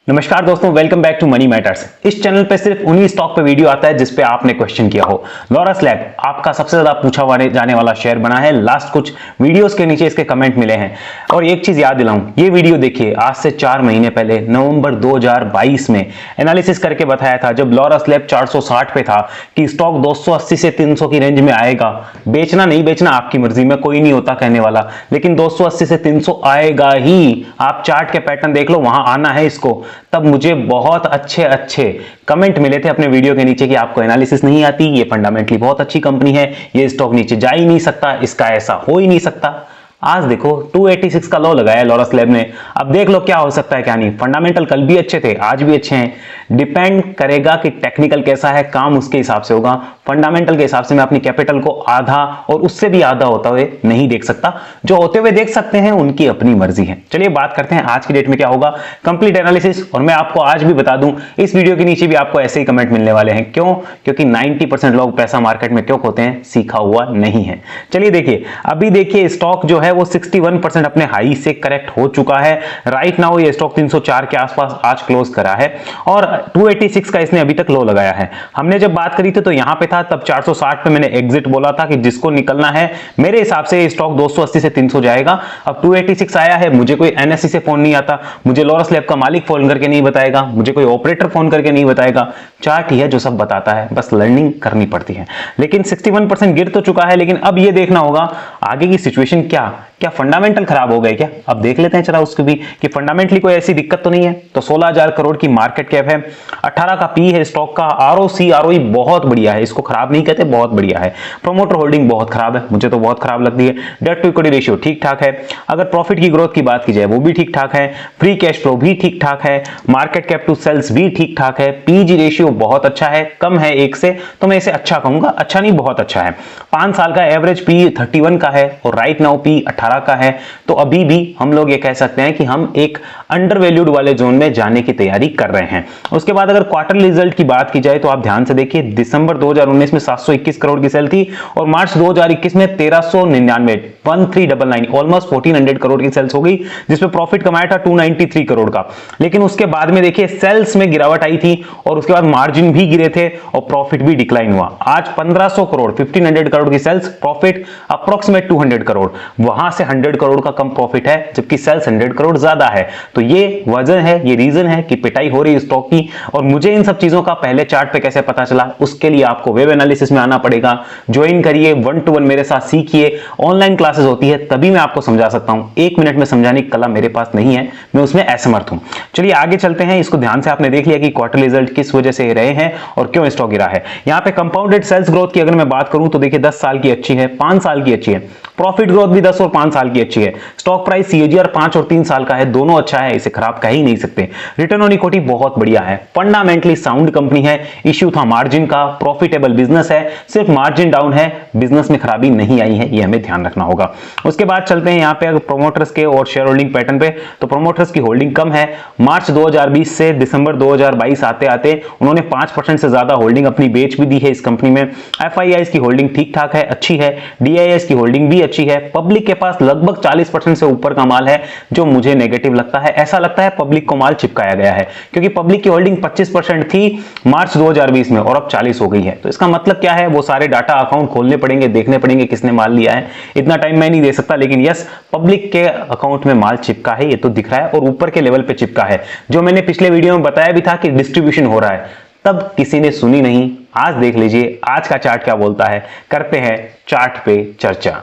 नमस्कार दोस्तों, welcome back to Money Matters. इस चैनल पे सिर्फ उन्हीं स्टॉक पे वीडियो आता है जिस पे आपने क्वेश्चन किया हो। लॉरस लैब आपका सबसे ज्यादा पूछा जाने वाला शेयर बना है। लास्ट कुछ वीडियोस के नीचे इसके कमेंट मिले हैं। और एक चीज याद दिलाऊं, ये वीडियो देखिए आज से 4 महीने पहले नवंबर 2022 में एनालिसिस करके बताया था, जब लॉरस लैब 460 पे था कि स्टॉक 280 से 300 की रेंज में आएगा। बेचना नहीं बेचना आपकी मर्जी में, कोई नहीं होता कहने वाला, लेकिन 280 से 300 आएगा ही। आप चार्ट के पैटर्न देख लो, वहां आना है इसको। तब मुझे बहुत अच्छे कमेंट मिले थे अपने वीडियो के नीचे कि आपको एनालिसिस नहीं आती, ये फंडामेंटली बहुत अच्छी कंपनी है, ये स्टॉक नीचे जा ही नहीं सकता, इसका ऐसा हो ही नहीं सकता। आज देखो 286 का लो लगाया लॉरस लैब ने। अब देख लो क्या हो सकता है क्या नहीं। फंडामेंटल कल भी अच्छे थे, आज भी अच्छे हैं। डिपेंड करेगा कि टेक्निकल कैसा है, काम उसके हिसाब से होगा। फंडामेंटल के हिसाब से मैं अपनी कैपिटल को आधा और उससे भी आधा होता हुए नहीं देख सकता। जो होते हुए देख सकते हैं उनकी अपनी मर्जी है। चलिए बात करते हैं आज की डेट में क्या होगा, कंप्लीट एनालिसिस। और मैं आपको आज भी बता दूं, इस वीडियो के नीचे भी आपको ऐसे ही कमेंट मिलने वाले हैं। क्यों? क्योंकि 90% लोग पैसा मार्केट में क्यों खोते हैं, सीखा हुआ नहीं है। चलिए देखिए, अभी देखिए स्टॉक जो है वो 61% अपने हाई से करेक्ट हो चुका है। राइट नाउ ये स्टॉक 304 के आसपास आज क्लोज करा है और 286 का इसने अभी तक लो लगाया है। हमने जब बात करी थी तो यहां पे था, तब 460 पे मैंने एग्जिट बोला था कि जिसको निकलना है। मेरे हिसाब से स्टॉक 280 से 300 जाएगा। अब 286 आया है, मुझे कोई एनएससी से फोन नहीं आता, मुझे लॉरस लैब का मालिक फोन करके नहीं बताएगा, मुझे कोई ऑपरेटर फोन करके नहीं बताएगा। चार्ट ही है जो सब बताता है, बस लर्निंग करनी पड़ती है। लेकिन 61% गिर तो चुका है, लेकिन अब ये देखना होगा आगे की सिचुएशन क्या फंडामेंटल खराब हो गए क्या। अब देख लेते हैं चला उसको भी कि फंडामेंटली कोई ऐसी दिक्कत तो नहीं है। तो 16,000 करोड़ की मार्केट कैप है, 18 का पी है स्टॉक का, आरओसी आरओई बहुत बढ़िया है, इसको खराब नहीं कहते, बहुत बढ़िया है। प्रोमोटर होल्डिंग बहुत खराब है, मुझे तो बहुत खराब लगती है। डेट टू इक्विटी रेशियो ठीक ठाक है। अगर प्रॉफिट की ग्रोथ की बात की जाए वो भी ठीक ठाक है। फ्री कैश फ्लो भी ठीक ठाक है। मार्केट कैप टू सेल्स भी ठीक ठाक है। पीजी रेशियो बहुत अच्छा है, कम है 1 से, तो मैं इसे अच्छा कहूंगा। अच्छा नहीं, बहुत अच्छा है। 5 साल का एवरेज पी 31 का है और राइट नाउ पी 18 का है। तो अभी भी हम लोग ये कह सकते हैं कि हम एक अंडर वैल्यूड वाले जोन में जाने की तैयारी कर रहे हैं। उसके बाद अगर क्वार्टरली रिजल्ट की बात की जाए तो आप ध्यान से देखिए, दिसंबर 2019 में 721 करोड़ की सेल थी और मार्च 2021 में 1399 ऑलमोस्ट 1400 करोड़ की सेल्स हो गई, जिसमें प्रॉफिट कमाया था 293 करोड़ का। लेकिन उसके बाद में देखिए सेल्स में गिरावट आई थी और उसके बाद मार्जिन भी गिरे थे और प्रॉफिट भी डिक्लाइन हुआ। आज 1500 करोड़ 1500 करोड़ की सेल्स, प्रॉफिट अप्रोक्सीमेट 200 करोड़, वहां से 100 करोड़ का कम प्रॉफिट है, जबकि सेल्स 100 करोड़ ज्यादा है। तो ये वजह है, ये रीजन है कि पिटाई हो रही है स्टॉक की। और मुझे इन सब चीजों का पहले चार्ट पे कैसे पता चला, उसके लिए आपको वेब एनालिसिस में आना पड़ेगा। ज्वाइन करिए, 1 to 1 मेरे साथ सीखिए। ऑनलाइन क्लासेस होती है तभी मैं आपको समझा सकता हूं, 1 मिनट में समझाने की कला मेरे पास नहीं है, मैं उसमें असमर्थ हूं। चलिए आगे चलते हैं। इसको ध्यान से आपने देख लिया कि क्वार्टर रिजल्ट किस वजह से रहे हैं और क्यों स्टॉक गिरा है। यहां पे कंपाउंडेड सेल्स ग्रोथ की अगर मैं बात करूं तो देखिए 10 साल की अच्छी है, 5 साल की अच्छी है। प्रॉफिट ग्रोथ भी 10 और 5 साल की अच्छी है। स्टॉक प्राइस सीएजीआर 5 और 3 साल का है, दोनों अच्छा है, इसे खराब कह ही नहीं सकते। रिटर्न ऑन इक्विटी बहुत बढ़िया है, फंडामेंटली साउंड कंपनी है। इश्यू था मार्जिन का, प्रॉफिटेबल बिजनेस है, सिर्फ मार्जिन डाउन है, बिजनेस में खराबी नहीं आई है, ये हमें ध्यान रखना होगा। उसके बाद चलते हैं यहां पे अगर प्रोमोटर्स के और शेयर होल्डिंग पैटर्न पे, तो प्रोमोटर्स की होल्डिंग कम है। मार्च 2020 से दिसंबर 2022 आते आते उन्होंने 5% से ज्यादा होल्डिंग अपनी बेच भी दी है इस कंपनी में। एफआईआईस की होल्डिंग ठीक ठाक है, अच्छी है। डीआईएस की होल्डिंग भी अच्छी है। पब्लिक के पास लगभग 40% से ऊपर का माल है, जो मुझे नेगेटिव लगता है। ऐसा लगता है पब्लिक को माल चिपकाया गया है, क्योंकि पब्लिक की होल्डिंग 25% थी मार्च 2020 में और अब 40 हो गई है। तो इसका मतलब क्या है, वो सारे डाटा अकाउंट खोलने पड़ेंगे, देखने पड़ेंगे किसने माल लिया है। इतना टाइम मैं नहीं दे सकता, लेकिन यस, पब्लिक के अकाउंट में माल चिपका है, ये तो दिख रहा है और ऊपर के लेवल पे चिपका है। जो मैंने पिछले वीडियो में बताया भी था कि डिस्ट्रीब्यूशन हो रहा है, तब किसी ने सुनी नहीं। आज देख लीजिए आज का चार्ट क्या बोलता है, करते हैं चार्ट पे चर्चा।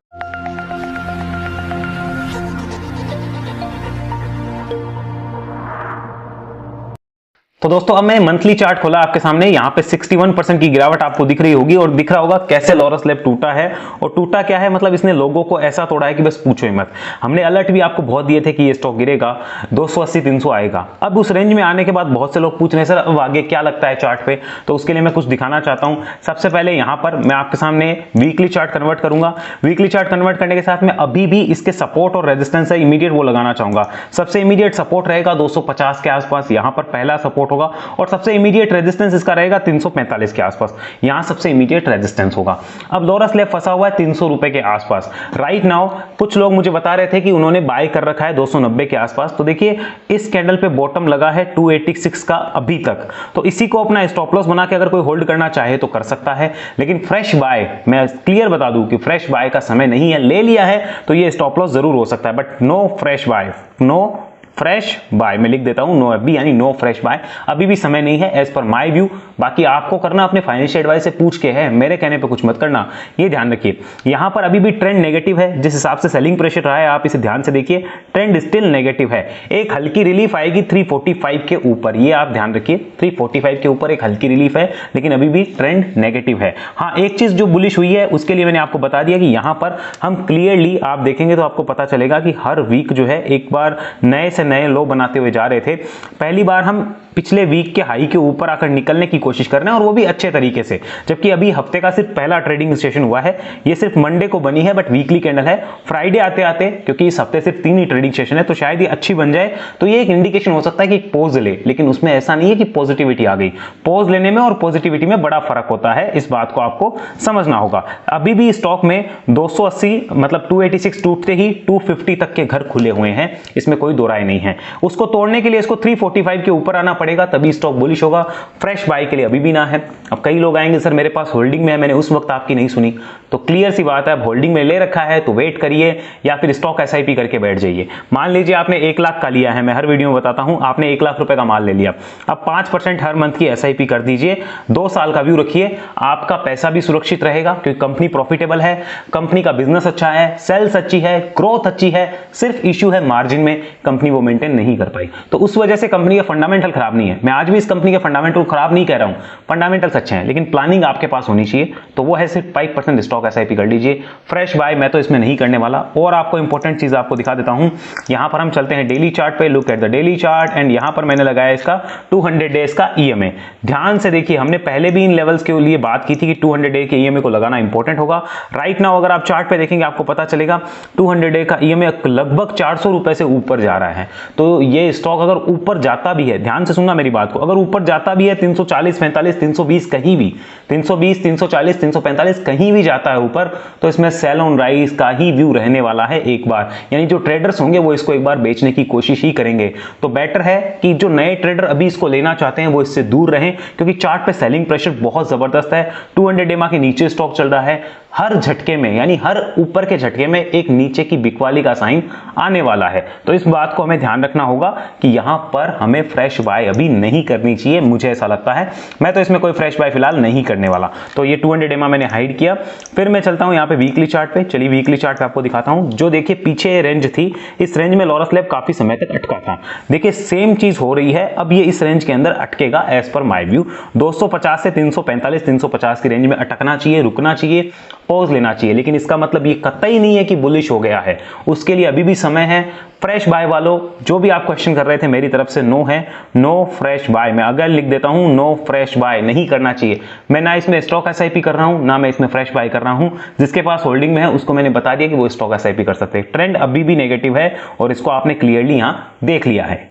तो दोस्तों अब मैं मंथली चार्ट खोला आपके सामने। यहाँ पे 61% की गिरावट आपको दिख रही होगी और दिख रहा होगा कैसे लॉरस लैब टूटा है। और टूटा क्या है, मतलब इसने लोगों को ऐसा तोड़ा है कि बस पूछो ही मत। हमने अलर्ट भी आपको बहुत दिए थे कि ये स्टॉक गिरेगा, 280-300 आएगा। अब उस रेंज में आने के बाद बहुत से लोग पूछ रहे हैं सर अब आगे क्या लगता है चार्ट पे, तो उसके लिए मैं कुछ दिखाना चाहता हूँ। सबसे पहले यहाँ पर मैं आपके सामने वीकली चार्ट कन्वर्ट करूंगा। वीकली चार्ट कन्वर्ट करने के साथ में अभी भी इसके सपोर्ट और रेजिस्टेंस है, इमीडिएट वो लगाना चाहूंगा। सबसे इमीडिएट सपोर्ट रहेगा 250 के आसपास, यहाँ पर पहला सपोर्ट होगा और सबसे इमीडिएट रेजिस्टेंस इसका रहेगा 345 के आसपास, यहां सबसे इमीडिएट रेजिस्टेंस होगा। अब लोरा स्लैब फंसा हुआ है 300 रुपए के आसपास राइट नाउ। कुछ लोग मुझे बता रहे थे कि उन्होंने बाय कर रखा है 290 के आसपास, तो देखिए इस कैंडल पे बॉटम लगा है 286 का अभी तक, तो इसी को अपना स्टॉप लॉस बना के अगर कोई होल्ड करना चाहे तो कर सकता है। लेकिन फ्रेश बाय, मैं क्लियर बता दूं कि फ्रेश बाय का समय नहीं है, ले लिया है तो ये स्टॉप लॉस जरूर हो सकता है, but no fresh buy, no fresh buy मैं लिख देता हूं, नो अभी यानी नो फ्रेश बाय, अभी भी समय नहीं है एज पर माय व्यू। बाकी आपको करना अपने फाइनेंशियल एडवाइस से पूछ के है, मेरे कहने पे कुछ मत करना, ये ध्यान रखिए। यहां पर अभी भी ट्रेंड नेगेटिव है, जिस हिसाब से सेलिंग प्रेशर रहा है आप इसे ध्यान से देखिए, ट्रेंड स्टिल नेगेटिव है। एक हल्की रिलीफ आएगी 345 के ऊपर, ये आप ध्यान रखिए, 345 के ऊपर एक हल्की रिलीफ है, लेकिन अभी भी ट्रेंड नेगेटिव है। हाँ, एक चीज जो बुलिश हुई है उसके लिए मैंने आपको बता दिया कि यहां पर हम क्लियरली आप देखेंगे तो आपको पता चलेगा कि हर वीक जो है एक बार नए से नए लो बनाते हुए जा रहे थे। पहली बार हम पिछले वीक के हाई के ऊपर आकर निकलने की कोशिश कर रहे हैं और वो भी अच्छे तरीके से, जबकि अभी हफ्ते का सिर्फ पहला ट्रेडिंग सेशन हुआ है, ये सिर्फ मंडे को बनी है बट वीकली कैंडल है। फ्राइडे आते आते, क्योंकि इस हफ्ते सिर्फ 3 ही ट्रेडिंग सेशन है, तो शायद ये अच्छी बन जाए, तो ये एक इंडिकेशन हो सकता है कि पोज ले, लेकिन उसमें ऐसा नहीं है कि पॉजिटिविटी आ गई। पोज लेने में और पॉजिटिविटी में बड़ा फर्क होता है, इस बात को आपको समझना होगा। अभी भी स्टॉक में 280 मतलब 286 टूटते ही 250 तक के घर खुले हुए हैं, इसमें कोई दो राय नहीं है। उसको तोड़ने के लिए इसको 345 के ऊपर आना पड़ेगा, तभी स्टॉक बुलिश होगा। फ्रेश बाय के लिए अभी भी ना है। अब कई लोग आएंगे सर मेरे पास होल्डिंग में है, मैंने उस वक्त आपकी नहीं सुनी, तो क्लियर सी बात है, अब होल्डिंग में ले रखा है तो वेट करिए या फिर स्टॉक एसआईपी करके बैठ जाइए। मान लीजिए आपने 1 लाख का लिया है, मैं हर वीडियो में बताता हूं, आपने 1 लाख रुपए का माल ले लिया, अब 5% हर मंथ की एसआईपी कर दीजिए, 2 साल का व्यू रखिए, आपका पैसा भी सुरक्षित रहेगा क्योंकि कंपनी प्रॉफिटेबल है, कंपनी का बिजनेस अच्छा है, सेल्स अच्छी है, ग्रोथ अच्छी है, सिर्फ इश्यू है मार्जिन में, कंपनी वो मेंटेन नहीं कर पाई, तो उस वजह से कंपनी का फंडामेंटल खराब नहीं है। मैं आज भी इस कंपनी के फंडामेंटल खराब नहीं कह रहा हूं, फंडामेंटल्स अच्छे हैं, लेकिन प्लानिंग आपके पास होनी चाहिए, तो वो है सिर्फ 5% स्टॉक एसआईपी कर लीजिए। फ्रेश बाय मैं तो इसमें नहीं करने वाला। और आपको इंपॉर्टेंट चीज आपको दिखा देता हूं, यहां पर हम चलते हैं डेली चार्ट पे, look at the daily chart, and यहां पर मैंने लगाया इसका 200 डेज का ईएमए। ध्यान से देखिए, हमने पहले भी इन लेवल्स के लिए बात की थी कि 200 डे के ईएमए को लगाना इंपॉर्टेंट होगा। राइट नाउ अगर आप चार्ट पे देखेंगे आपको पता चलेगा 200 डे का ईएमए लगभग 400 रुपए से ऊपर जा रहा है, तो ये स्टॉक अगर ऊपर जाता भी है, ध्यान से सुनना मेरी बात को, अगर ऊपर जाता भी है 340, 45, 320 कहीं भी, 320, 340, 345 कहीं भी जाता है ऊपर, तो इसमें सेल ऑन राइज का ही व्यू रहने वाला है एक बार, यानी जो ट्रेडर्स होंगे वो इसको एक बार बेचने की कोशिश ही करेंगे। तो बेटर है कि जो नए ट्रेडर अभी इसको लेना चाहते हैं वो इससे दूर रहें, क्योंकि चार्ट पे सेलिंग प्रेशर बहुत जबरदस्त है। 200 डेमा के नीचे स्टॉक चल रहा है, हर झटके में यानी हर ऊपर के झटके में एक नीचे की बिकवाली का साइन आने वाला है, तो इस बात को हमें ध्यान रखना होगा कि यहां पर हमें फ्रेश बाय अभी नहीं करनी चाहिए, मुझे ऐसा लगता है। मैं तो इसमें कोई फ्रेश बाय फिलहाल नहीं करने वाला, तो ये 200 डेमा मैंने हाइड किया। फिर मैं चलता हूं यहां पे वीकली चार्ट पे, चलिए वीकली चार्ट पे आपको दिखाता हूं। जो देखिए पीछे रेंज थी, इस रेंज में लोरा स्लैब काफी समय तक अटका था, देखिए सेम चीज हो रही है, अब ये इस रेंज के अंदर अटकेगा एज पर माय व्यू। 250 से 345, 350 की रेंज में अटकना चाहिए, रुकना चाहिए, पॉज लेना चाहिए, लेकिन इसका मतलब ये कतई नहीं है कि बुलिश हो गया है, उसके लिए अभी भी समय है। फ्रेश बाय वालों, जो भी आप क्वेश्चन कर रहे थे मेरी तरफ से नो है, नो फ्रेश बाय। मैं अगर लिख देता हूं नो फ्रेश बाय, नहीं करना चाहिए। मैं ना इसमें स्टॉक एसआईपी कर रहा हूं, ना मैं इसमें फ्रेश बाय कर रहा हूं। जिसके पास होल्डिंग में है उसको मैंने बता दिया कि वो स्टॉक एसआईपी कर सकते हैं। ट्रेंड अभी भी नेगेटिव है और इसको आपने क्लियरली यहां देख लिया है,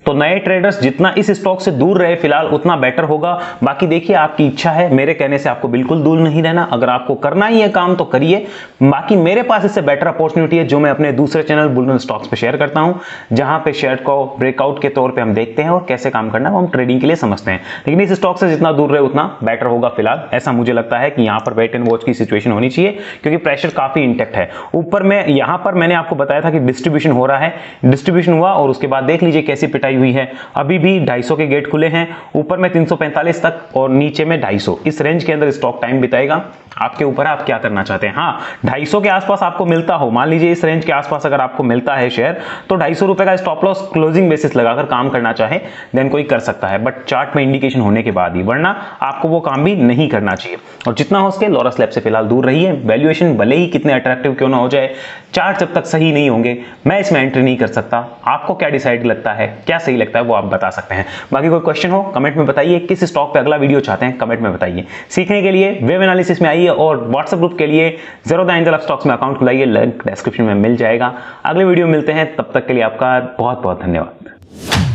तो नए ट्रेडर्स जितना इस स्टॉक से दूर रहे फिलहाल उतना बेटर होगा। बाकी देखिए आपकी इच्छा है, मेरे कहने से आपको बिल्कुल दूर नहीं रहना, अगर आपको करना ही है काम तो करिए। बाकी मेरे पास इससे बेटर अपॉर्चुनिटी है जो मैं अपने दूसरे चैनल बुलरन स्टॉक्स पे शेयर करता हूं, जहां पे शेयर को ब्रेकआउट के तौर पे हम देखते हैं और कैसे काम करना है वो हम ट्रेडिंग के लिए समझते हैं। लेकिन इस स्टॉक से जितना दूर रहे उतना बेटर होगा फिलहाल, ऐसा मुझे लगता है कि यहां पर वेट एंड वॉच की सिचुएशन होनी चाहिए, क्योंकि प्रेशर काफी इंटेक्ट है। ऊपर में यहां पर मैंने आपको बताया था कि डिस्ट्रीब्यूशन हो रहा है, डिस्ट्रीब्यूशन हुआ और उसके बाद देख लीजिए कैसी पिटाई हुई है। अभी भी 250 के गेट खुले हैं, ऊपर में 345 तक और नीचे में 250, इस रेंज के अंदर स्टॉक टाइम बिताएगा। आपके ऊपर है आप क्या करना चाहते हैं। हाँ, 250 के आसपास आपको मिलता हो, मान लीजिए इस रेंज के आसपास अगर आपको मिलता है शेयर, तो 250 रुपए का स्टॉप लॉस क्लोजिंग बेसिस लगाकर काम करना चाहे देन कोई कर सकता है, बट चार्ट में इंडिकेशन होने के बाद ही, वरना आपको वो काम भी नहीं करना चाहिए। और जितना हो सके लोरा स्लैब से फिलहाल दूर रहिए। वैल्यूएशन भले ही कितने अट्रैक्टिव क्यों ना हो जाए, चार्ट जब तक सही नहीं होंगे मैं इसमें एंट्री नहीं कर सकता। आपको क्या डिसाइड लगता है, क्या सही लगता है वो आप बता सकते हैं। बाकी कोई क्वेश्चन हो कमेंट में बताइए, किस स्टॉक पे अगला वीडियो चाहते हैं कमेंट में बताइए। सीखने के लिए वेब एनालिसिस में आइए और व्हाट्सएप ग्रुप के लिए ज़ेरोधा एंजल ऑफ स्टॉक्स में अकाउंट खुलाइए, लिंक डिस्क्रिप्शन में मिल जाएगा। अगले वीडियो में मिलते हैं, तब तक के लिए आपका बहुत बहुत धन्यवाद।